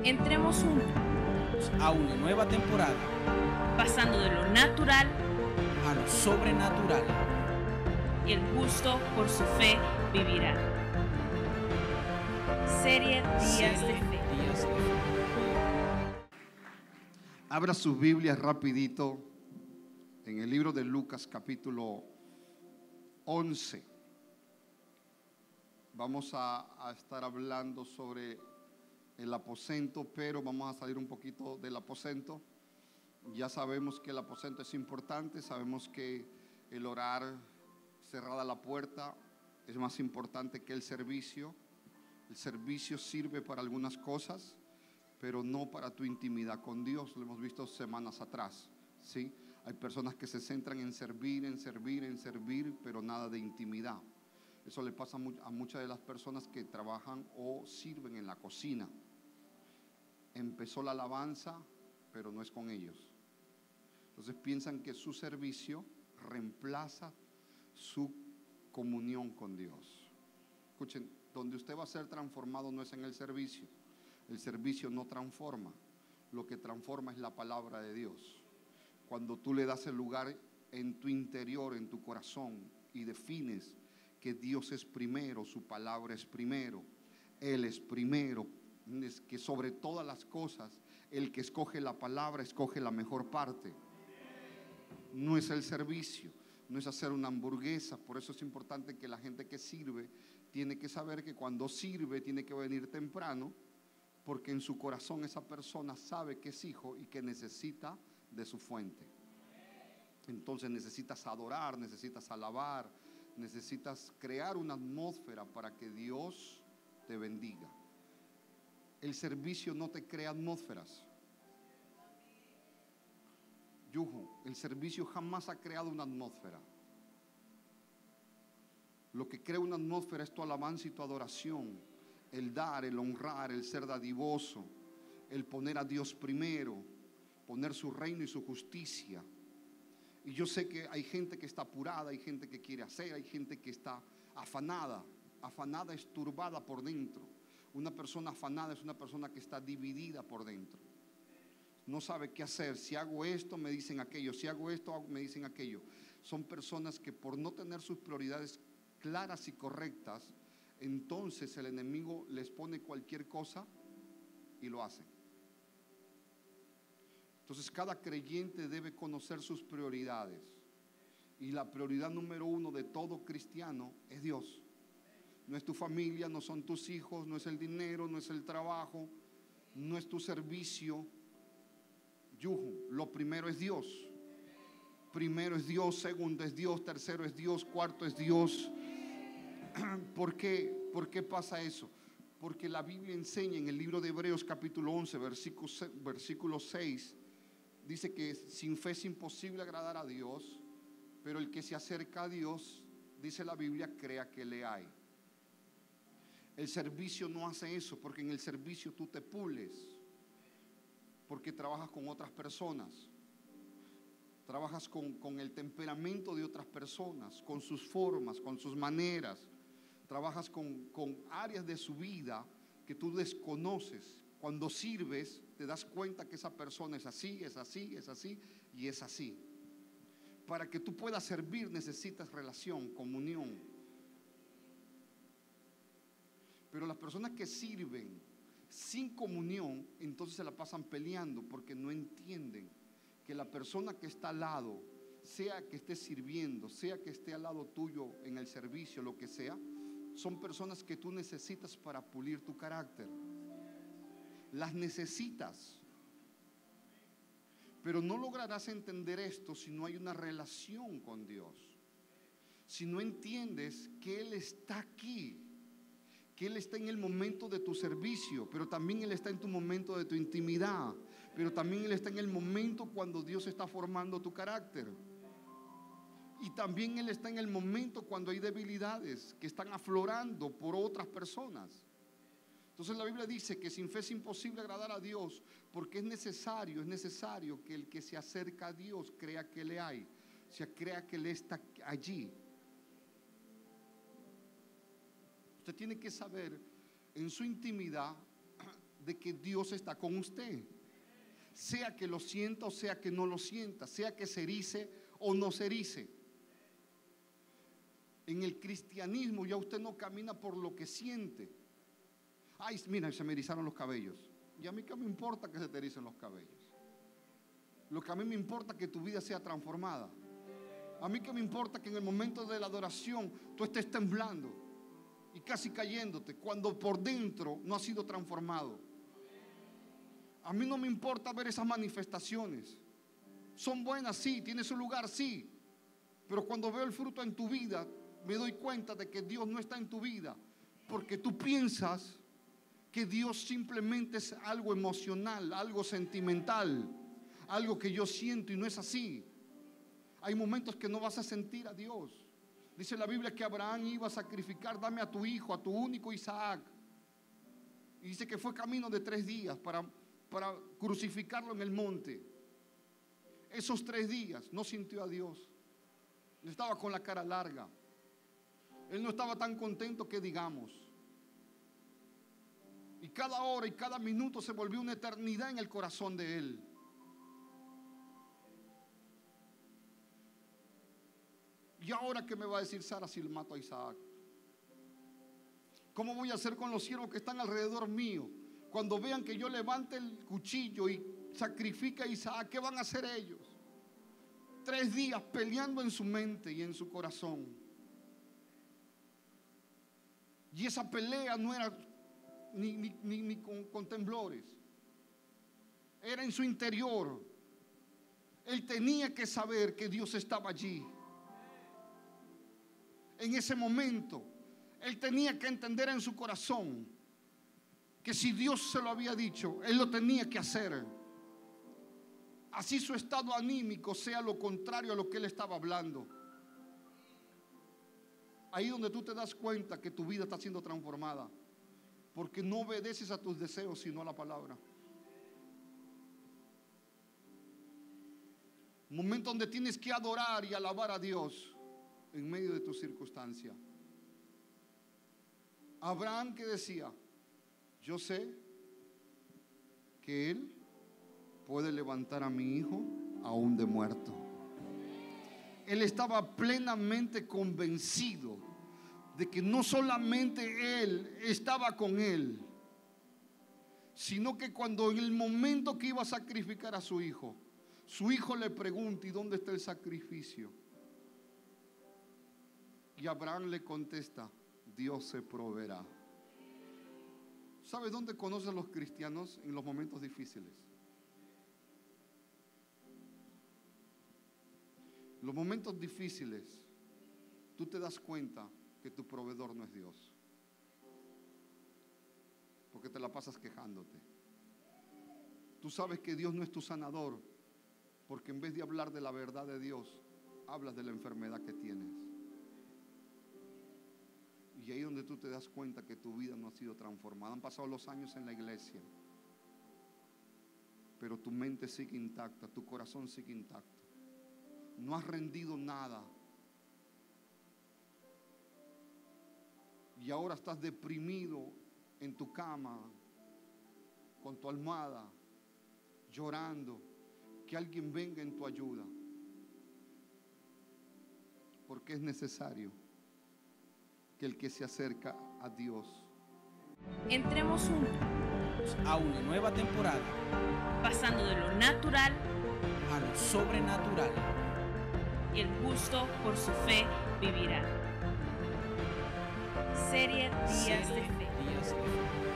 Entremos juntos a una nueva temporada, pasando de lo natural a lo sobrenatural. Y el justo por su fe vivirá. Serie Días de Fe. Abra sus Biblias rapidito en el libro de Lucas capítulo 11. Vamos a estar hablando sobre el aposento, pero vamos a salir un poquito del aposento. Ya sabemos que el aposento es importante, sabemos que el orar cerrada la puerta es más importante que el servicio. El servicio sirve para algunas cosas, pero no para tu intimidad con Dios. Lo hemos visto semanas atrás, ¿sí? Hay personas que se centran en servir, pero nada de intimidad. Eso le pasa a muchas de las personas que trabajan o sirven en la cocina. Empezó la alabanza, pero no es con ellos. Entonces piensan que su servicio reemplaza su comunión con Dios. Escuchen, donde usted va a ser transformado no es en el servicio. El servicio no transforma. Lo que transforma es la palabra de Dios. Cuando tú le das el lugar en tu interior, en tu corazón, y defines que Dios es primero, su palabra es primero, Él es primero, es que sobre todas las cosas, el que escoge la palabra, escoge la mejor parte. No es el servicio, no es hacer una hamburguesa. Por eso es importante que la gente que sirve tiene que saber que cuando sirve tiene que venir temprano, porque en su corazón esa persona sabe que es hijo y que necesita de su fuente. Entonces necesitas adorar, necesitas alabar, necesitas crear una atmósfera para que Dios te bendiga. El servicio no te crea atmósferas. El servicio jamás ha creado una atmósfera. Lo que crea una atmósfera es tu alabanza y tu adoración, el dar, el honrar, el ser dadivoso, el poner a Dios primero, poner su reino y su justicia. Y yo sé que hay gente que está apurada, hay gente que quiere hacer, hay gente que está afanada. Afanada es turbada por dentro. Una persona afanada es una persona que está dividida por dentro. No sabe qué hacer. Si hago esto, me dicen aquello. Si hago esto, me dicen aquello. Son personas que por no tener sus prioridades claras y correctas, entonces el enemigo les pone cualquier cosa y lo hacen. Entonces cada creyente debe conocer sus prioridades. Y la prioridad número uno de todo cristiano es Dios. No es tu familia, no son tus hijos, no es el dinero, no es el trabajo, no es tu servicio. Lo primero es Dios. Primero es Dios, segundo es Dios, tercero es Dios, cuarto es Dios. ¿Por qué? ¿Por qué pasa eso? Porque la Biblia enseña en el libro de Hebreos capítulo 11, versículo 6, dice que sin fe es imposible agradar a Dios, pero el que se acerca a Dios, dice la Biblia, crea que le hay. El servicio no hace eso, porque en el servicio tú te pules, porque trabajas con otras personas, trabajas con el temperamento de otras personas, con sus formas, con sus maneras, trabajas con áreas de su vida que tú desconoces. Cuando sirves te das cuenta que esa persona es así, es así, es así y es así. Para que tú puedas servir necesitas relación, comunión. Pero las personas que sirven sin comunión, entonces se la pasan peleando porque no entienden que la persona que está al lado, sea que esté sirviendo, sea que esté al lado tuyo en el servicio, lo que sea, son personas que tú necesitas para pulir tu carácter. Las necesitas. Pero no lograrás entender esto si no hay una relación con Dios. Si no entiendes que Él está aquí, que Él está en el momento de tu servicio, pero también Él está en tu momento de tu intimidad, pero también Él está en el momento cuando Dios está formando tu carácter. Y también Él está en el momento cuando hay debilidades que están aflorando por otras personas. Entonces la Biblia dice que sin fe es imposible agradar a Dios, porque es necesario que el que se acerca a Dios crea que le hay, o sea, crea que Él está allí. Usted tiene que saber en su intimidad de que Dios está con usted. Sea que lo sienta o sea que no lo sienta, sea que se erice o no se erice. En el cristianismo ya usted no camina por lo que siente. Ay, mira, se me erizaron los cabellos. Y a mí qué me importa que se te ericen los cabellos. Lo que a mí me importa es que tu vida sea transformada. A mí qué me importa que en el momento de la adoración tú estés temblando y casi cayéndote cuando por dentro no has sido transformado. A mí no me importa ver esas manifestaciones. Son buenas, sí, tienen su lugar, sí. Pero cuando veo el fruto en tu vida, me doy cuenta de que Dios no está en tu vida. Porque tú piensas que Dios simplemente es algo emocional, algo sentimental, algo que yo siento, y no es así. Hay momentos que no vas a sentir a Dios. Dice la Biblia que Abraham iba a sacrificar, dame a tu hijo, a tu único Isaac. Y dice que fue camino de 3 días para crucificarlo en el monte. Esos 3 días no sintió a Dios. Él estaba con la cara larga. Él no estaba tan contento que digamos. Y cada hora y cada minuto se volvió una eternidad en el corazón de él. ¿Y ahora qué me va a decir Sara si le mato a Isaac? ¿Cómo voy a hacer con los siervos que están alrededor mío? Cuando vean que yo levante el cuchillo y sacrifique a Isaac, ¿qué van a hacer ellos? 3 días peleando en su mente y en su corazón. Y esa pelea no era ni con temblores. Era en su interior. Él tenía que saber que Dios estaba allí. En ese momento, él tenía que entender en su corazón que si Dios se lo había dicho, él lo tenía que hacer. Así su estado anímico sea lo contrario a lo que él estaba hablando. Ahí donde tú te das cuenta que tu vida está siendo transformada, porque no obedeces a tus deseos sino a la palabra. Momento donde tienes que adorar y alabar a Dios en medio de tu circunstancia. Abraham, que decía: yo sé que Él puede levantar a mi hijo aún de muerto. Él estaba plenamente convencido de que no solamente Él estaba con él, sino que cuando en el momento que iba a sacrificar a su hijo le pregunta: ¿y dónde está el sacrificio? Y Abraham le contesta: Dios se proveerá. ¿Sabe dónde conocen los cristianos? En los momentos difíciles. Los momentos difíciles, tú te das cuenta que tu proveedor no es Dios, porque te la pasas quejándote. Tú sabes que Dios no es tu sanador, porque en vez de hablar de la verdad de Dios, hablas de la enfermedad que tienes. Y ahí es donde tú te das cuenta que tu vida no ha sido transformada. Han pasado los años en la iglesia, pero tu mente sigue intacta, tu corazón sigue intacto. No has rendido nada. Y ahora estás deprimido en tu cama, con tu almohada, llorando, que alguien venga en tu ayuda. Porque es necesario que el que se acerca a Dios. Entremos juntos, A una nueva temporada, pasando de lo natural a lo sobrenatural. y el justo por su fe vivirá. Serie Días de Fe. Días de Fe.